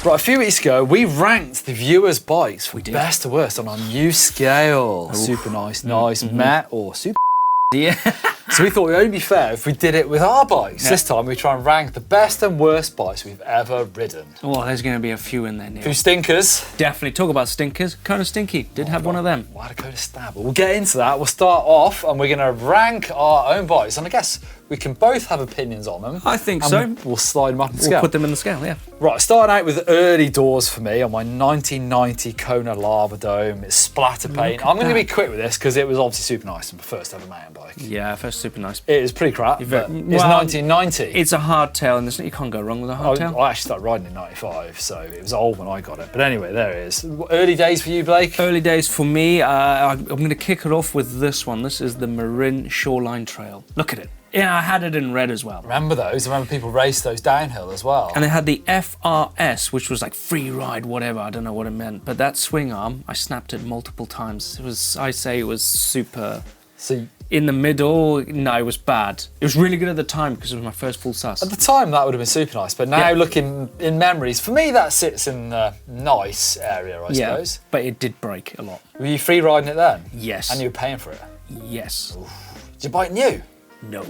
Right, a few weeks ago, we ranked the viewers' bikes from best to worst on our new scale. Oof. Super nice, Met, or super. Yeah. So we thought it would only be fair if we did it with our bikes. Yeah. This time we try and rank the best and worst bikes we've ever ridden. Oh, there's going to be a few in there, Neil. A few stinkers. Definitely. Talk about stinkers. Kona Stinky did have one of them. Why did Kona stab? We'll get into that. We'll start off and we're going to rank our own bikes. And I guess we can both have opinions on them. I think so. We'll slide them up in the scale. We'll put them in the scale, yeah. Right, starting out with early doors for me on my 1990 Kona Lava Dome. It's splatter paint. I'm going to be quick with this because it was obviously super nice. My first ever mountain bike. Yeah, first super nice. It is pretty crap, but it's 1990. It's a hardtail, and you can't go wrong with a hardtail. I actually started riding in 95, so it was old when I got it. But anyway, there it is. Early days for you, Blake? Early days for me. I'm going to kick it off with this one. This is the Marin Shoreline Trail. Look at it. Yeah, I had it in red as well. Remember those? I remember people raced those downhill as well. And it had the FRS, which was like Freeride, whatever. I don't know what it meant. But that swing arm, I snapped it multiple times. It was, I say it was super... So in the middle, no, it was bad. It was really good at the time because it was my first full sus. At the time, that would have been super nice. But now looking in memories, for me, that sits in the nice area, I suppose. But it did break a lot. Were you free riding it then? Yes. And you were paying for it? Yes. Oof. Did you buy it new? No.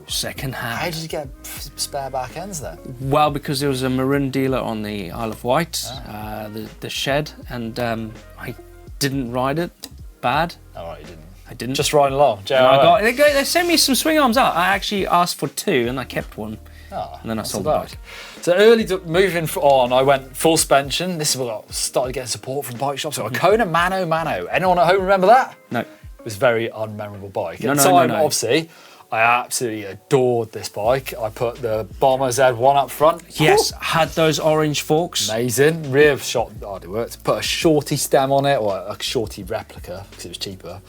Second hand. How did you get spare back ends then? Well, because there was a Marin dealer on the Isle of Wight, the shed, and I didn't ride it. Bad. All right, you didn't. I didn't. Just riding along. They sent me some swing arms out. I actually asked for 2 and I kept one. Oh, and then I sold the bike. So moving on, I went full suspension. This is when I started getting support from bike shops. So a Kona Mano. Anyone at home remember that? No. It was a very unmemorable bike. At No. the time, obviously, I absolutely adored this bike. I put the Bomber Z1 up front. Yes, had those orange forks. Amazing. Rear shot hardly worked. Put a shorty stem on it, or a shorty replica, because it was cheaper.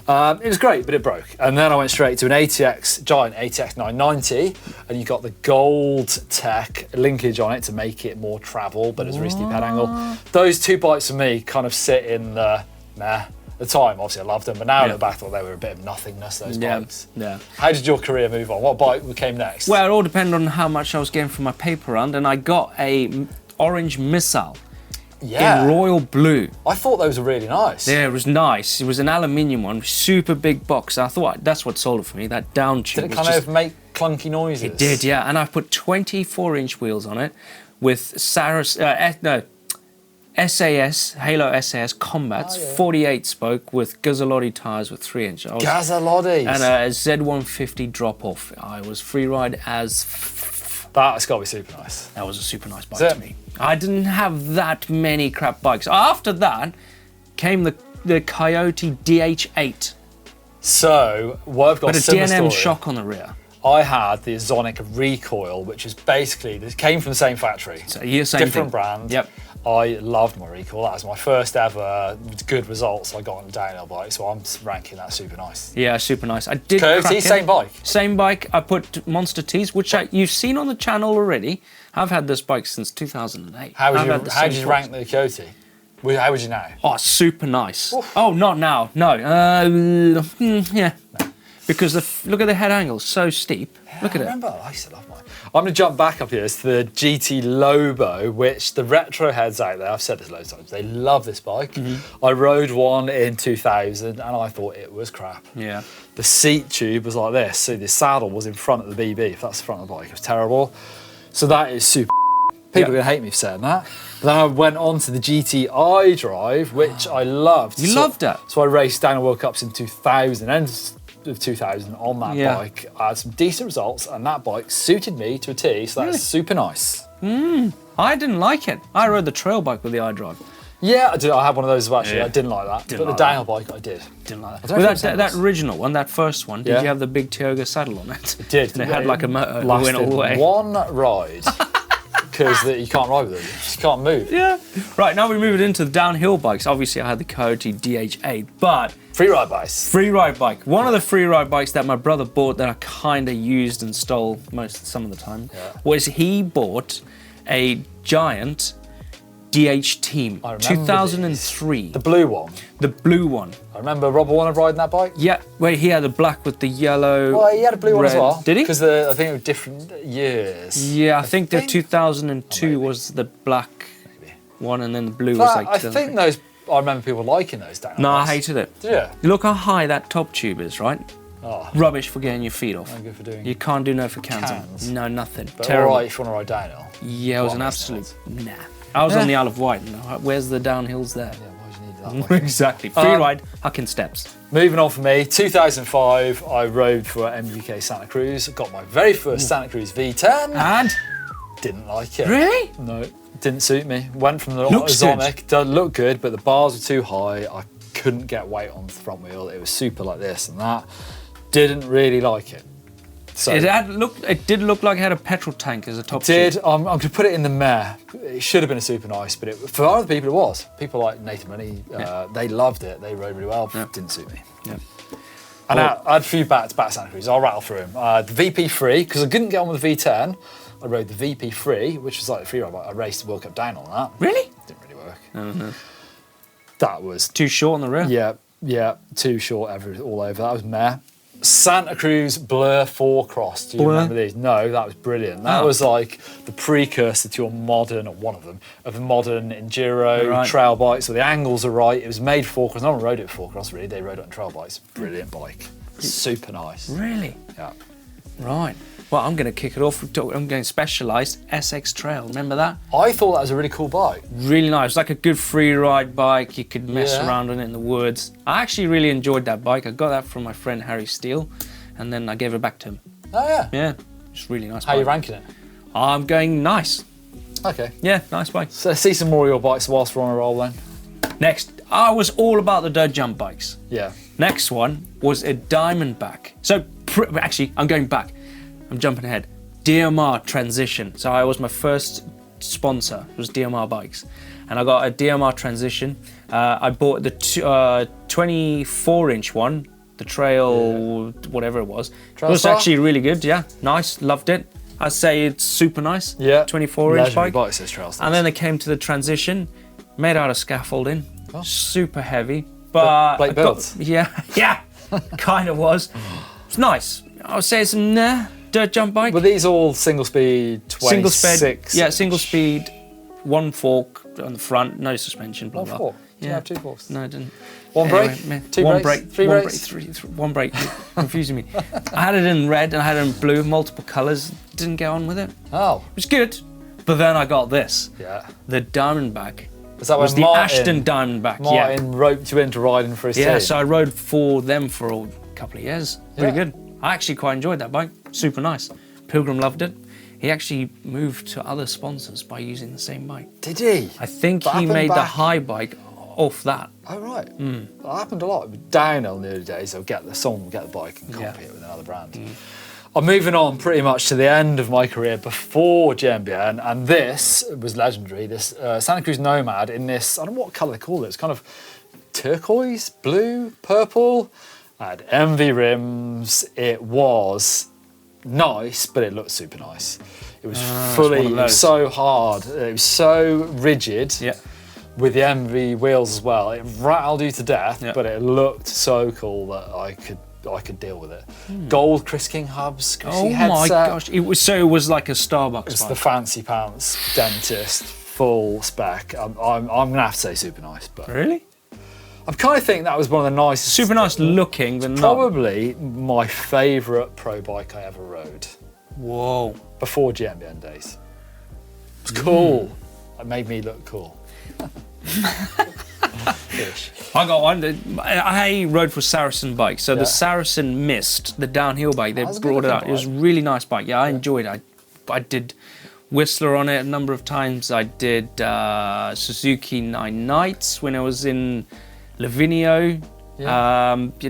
It was great, but it broke. And then I went straight to an giant ATX 990, and you got the gold tech linkage on it to make it more travel, but it's a really steep head angle. Those two bikes for me kind of sit in the meh. At the time, obviously, I loved them, but now I look back, I thought they were a bit of nothingness, those bikes. Yeah. How did your career move on? What bike came next? Well, it all depended on how much I was getting for my paper round, and I got a orange Missile in royal blue. I thought those were really nice. Yeah, it was nice. It was an aluminium one, super big box. I thought that's what sold it for me, that down tube. Did it kind of make clunky noises? It did, yeah. And I put 24-inch wheels on it with SAS, Halo SAS Combats, 48 spoke with Gazzalotti tyres with 3-inch. Gazzalotti! And a Z150 drop off. I was freeride as... That's got to be super nice. That was a super nice bike to me. I didn't have that many crap bikes. After that came the Coyote DH8. So, what I've got but a similar DNM story. shock on the rear. I had the Azonic Recoil, which is basically, it came from the same factory. So, different brand. Yep. I loved my Recoil. That was my first ever good results I got on a downhill bike, so I'm ranking that super nice. Yeah, super nice. I did Coyote, same bike? Same bike. I put Monster T's, which you've seen on the channel already. I've had this bike since 2008. How did you rank the Coyote? How would you now? Oh, super nice. Oof. Oh, not now. No. Yeah. Because look at the head angle, so steep. Yeah, look at it. I remember, I used to love mine. I'm going to jump back up here to the GT Lobo, which the retro heads out there, I've said this loads of times, they love this bike. I rode one in 2000 and I thought it was crap. Yeah. The seat tube was like this, so the saddle was in front of the BB, if that's the front of the bike, it was terrible. So that is super. People are going to hate me for saying that. But then I went on to the GTI Drive, which I loved. You loved that? So I raced down World Cups in 2000, end of 2000 on that bike. I had some decent results, and that bike suited me to a T, so that's super nice. I didn't like it. I rode the trail bike with the iDrive. Yeah, I did. I had one of those as well, actually. Yeah. I didn't like that. But the downhill bike, I did. Didn't like that. Well, that original one, that first one, did you have the big Tioga saddle on it? It did. And it had like a motor that went all the way. One ride. Because you can't ride with it. You just can't move. Yeah. Right, now we move it into the downhill bikes. Obviously, I had the Coyote DH8, but... Freeride bikes. Freeride bike. One of the freeride bikes that my brother bought that I kind of used and stole some of the time was he bought a giant DH Team, 2003. The blue one? The blue one. I remember Robert Warner riding that bike. Yeah, where he had the black with the yellow. Well, he had a blue one as well. Did he? Because I think it was different years. Yeah, I think the 2002 was the black one, and then the blue was like... I think those... I remember people liking those down. No, I hated it. Did you? You look how high that top tube is, right? Oh. Rubbish for getting your feet off. No good for doing You can't do no for cans. No, nothing. Terrible. Alright if you want to ride downhill. Yeah, it was an absolute... Nah. I was on the Isle of Wight. Where's the downhills there? Yeah, why do you need that? Exactly. Freeride, hucking steps. Moving on for me, 2005, I rode for MGK Santa Cruz. Got my very first Santa Cruz V10. And? Didn't like it. Really? No, didn't suit me. Went from the Looks Ozonic, did look good, but the bars were too high. I couldn't get weight on the front wheel. It was super like this and that. Didn't really like it. So It did look like it had a petrol tank as a top did. tube. I'm going to put it in the mare. It should have been a super nice, but for other people it was. People like Nathan Rennie, they loved it. They rode really well. Yeah. Didn't suit me. Yeah. And I had a few back Santa Cruz. I'll rattle through them. The VP3, because I couldn't get on with the V10, I rode the VP3, which was like the freeride bike. I raced the World Cup down on that. Really? Didn't really work. Mm-hmm. That was... Too short on the rear? Yeah, too short all over. That was meh. Santa Cruz Blur 4 Cross. Do you remember these? No, that was brilliant. That was like the precursor to a modern, or one of them, of a modern enduro trail bike. So the angles are right. It was made for 4 cross. No one rode it for 4 cross really. They rode it on trail bikes. Brilliant bike. Super nice. Really? Yeah. Right. Well, I'm going to kick it off. I'm going Specialized SX Trail. Remember that? I thought that was a really cool bike. Really nice. Like a good free ride bike. You could mess around on it in the woods. I actually really enjoyed that bike. I got that from my friend Harry Steele, and then I gave it back to him. Oh, yeah? Yeah. It's really nice. How are you ranking it? I'm going nice. Okay. Yeah, nice bike. So see some more of your bikes whilst we're on a roll then. Next, I was all about the dirt jump bikes. Yeah. Next one was a Diamondback. So, actually, I'm going back. I'm jumping ahead. DMR Transition. So I was my first sponsor. It was DMR Bikes. And I got a DMR Transition. I bought the 24-inch one, the trail, whatever it was. It was actually really good, yeah. Nice, loved it. I'd say it's super nice. Yeah. 24-inch bike. Bikes, those trail and then they came to the Transition, made out of scaffolding, super heavy. But Blake builds. Yeah, kind of was. It's nice. I would say it's a dirt jump bike. Were these all single speed, 26? Single speed, yeah, single speed, one fork on the front, no suspension, blah, blah. One fork? Did you have 2 forks? No, I didn't. One brake? 2 one brakes? brake, 3 one brakes? brake, one brake. You're confusing me. I had it in red and I had it in blue, multiple colours. Didn't get on with it. Oh. It was good, but then I got this. Yeah. The Diamondback. Was that was when the Ashton Diamondback? Martin roped you into riding for his team? Yeah, so I rode for them for a couple of years. Really good. I actually quite enjoyed that bike. Super nice. Pilgrim loved it. He actually moved to other sponsors by using the same bike. Did he? I think he made the high bike off that. Oh, right. That happened a lot. Downhill in the early days, someone would get the bike and copy it with another brand. I'm moving on pretty much to the end of my career before GMBN, and this was legendary. This Santa Cruz Nomad in this, I don't know what colour they call it. It's kind of turquoise, blue, purple. I had MV rims. It was nice, but it looked super nice. It was it was so hard. It was so rigid. Yeah. With the MV wheels as well. It rattled you to death, but it looked so cool that I could deal with it. Gold Chris King hubs, Chris King headset. My gosh! It was like a Starbucks. It's bike. the fancy pants dentist full spec. I'm gonna have to say super nice, but Really? I kind of think that was one of the nicest. Super nice looking, but not. Probably my favourite pro bike I ever rode. Whoa! Before GMBN days. It was cool. It made me look cool. I got one. I rode for Saracen Bikes. So the Saracen Mist, the downhill bike, they brought it out. It was a really nice bike. Yeah, I enjoyed it. I did Whistler on it a number of times. I did Suzuki 9 Nights when I was in Lavinio.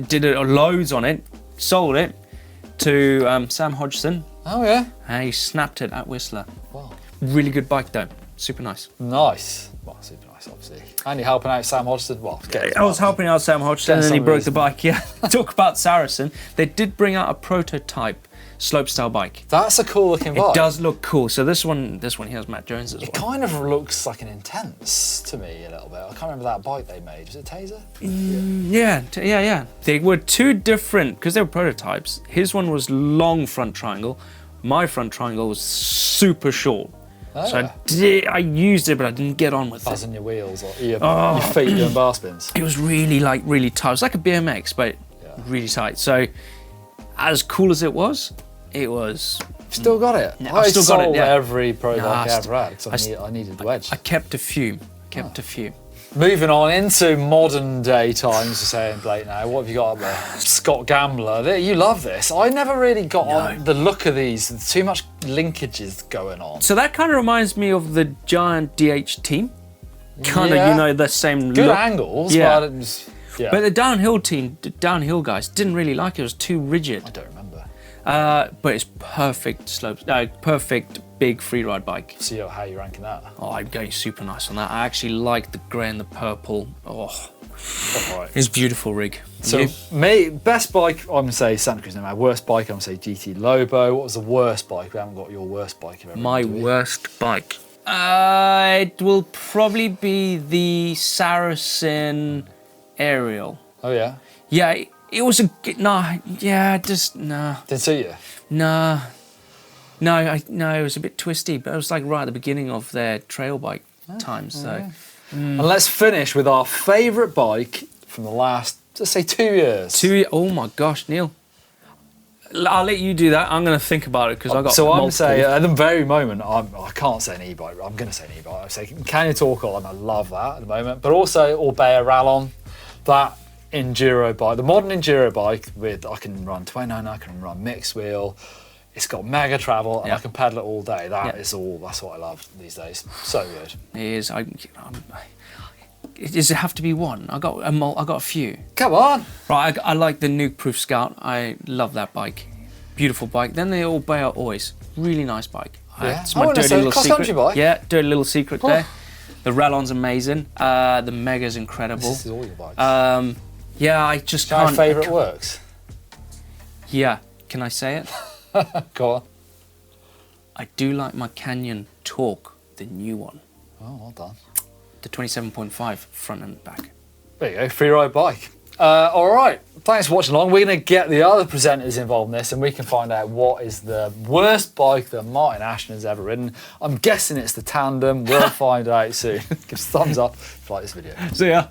Did loads on it. Sold it to Sam Hodgson. Oh yeah. And he snapped it at Whistler. Wow. Really good bike though. Super nice. Nice. Well, super nice, obviously. And you're helping out Sam Hodgson. Well, I was helping out Sam Hodgson, and then he broke the bike. Yeah. Talk about Saracen. They did bring out a prototype slopestyle bike. That's a cool looking bike. It does look cool. So this one has Matt Jones as well. It kind of looks like an Intense to me a little bit. I can't remember that bike they made. Was it Taser? Yeah. They were two different because they were prototypes. His one was long front triangle. My front triangle was super short. Oh, So yeah. I used it, but I didn't get on with it. Buzzing your wheels or your feet doing bar spins. It was really tight. It was like a BMX, but really tight. So as cool as it was. Still got it. Yeah, I I've still got it, sold yeah. every pro bike I ever had. I needed the wedge. I kept a few. Moving on into modern day times, we're saying Blake now. What have you got up there? Scott Gambler. You love this. I never really got on the look of these. There's too much linkages going on. So that kind of reminds me of the Giant DH team. Kind of, you know, the same Good look. angles, Yeah. but it was, yeah. But the downhill guys didn't really like it. It was too rigid. I don't remember. But it's perfect slopes. Perfect big freeride bike. See how you're ranking that. Oh, I'm going super nice on that. I actually like the grey and the purple. Oh, Right. it's a beautiful rig. So, me, best bike, I'm going to say Santa Cruz Nomad. Worst bike, I'm going to say GT Lobo. What was the worst bike? We haven't got your worst bike. You've ever My ridden, do we? worst bike. It will probably be the Saracen Aerial. Oh, yeah? Yeah, it was a nah. Didn't suit you? Nah. No, it was a bit twisty, but it was like right at the beginning of their trail bike times. So, And let's finish with our favourite bike from the last, let's say, 2 years. oh my gosh, Neil. I'll let you do that. I'm going to think about it because I got. So I'm multiple. saying at the very moment, I can't say an e-bike. I'm going to say an e-bike. I say Canyon Talk on. I love that at the moment, but also Orbea Rallon, that enduro bike, the modern enduro bike with I can run 29, I can run mixed wheel. It's got mega travel, and I can pedal it all day. That's what I love these days. So good. It is. Does it have to be one? I got a few. Come on. Right, I like the Nuke Proof Scout. I love that bike. Beautiful bike. Then the Orbea Always. Really nice bike. Yeah. It's my dirty little cross-country secret. bike. Yeah, dirty little secret there. The Rallon's amazing. The Mega's incredible. This is all your bikes. Yeah, I just My can't. favourite works. Yeah, can I say it? Go on. I do like my Canyon Talk, the new one. Oh, well done. The 27.5 front and back. There you go, Freeride Bike. All right, thanks for watching along. We're going to get the other presenters involved in this and we can find out what is the worst bike that Martin Ashton has ever ridden. I'm guessing it's the Tandem. We'll find out soon. Give us a thumbs up if you like this video. See ya.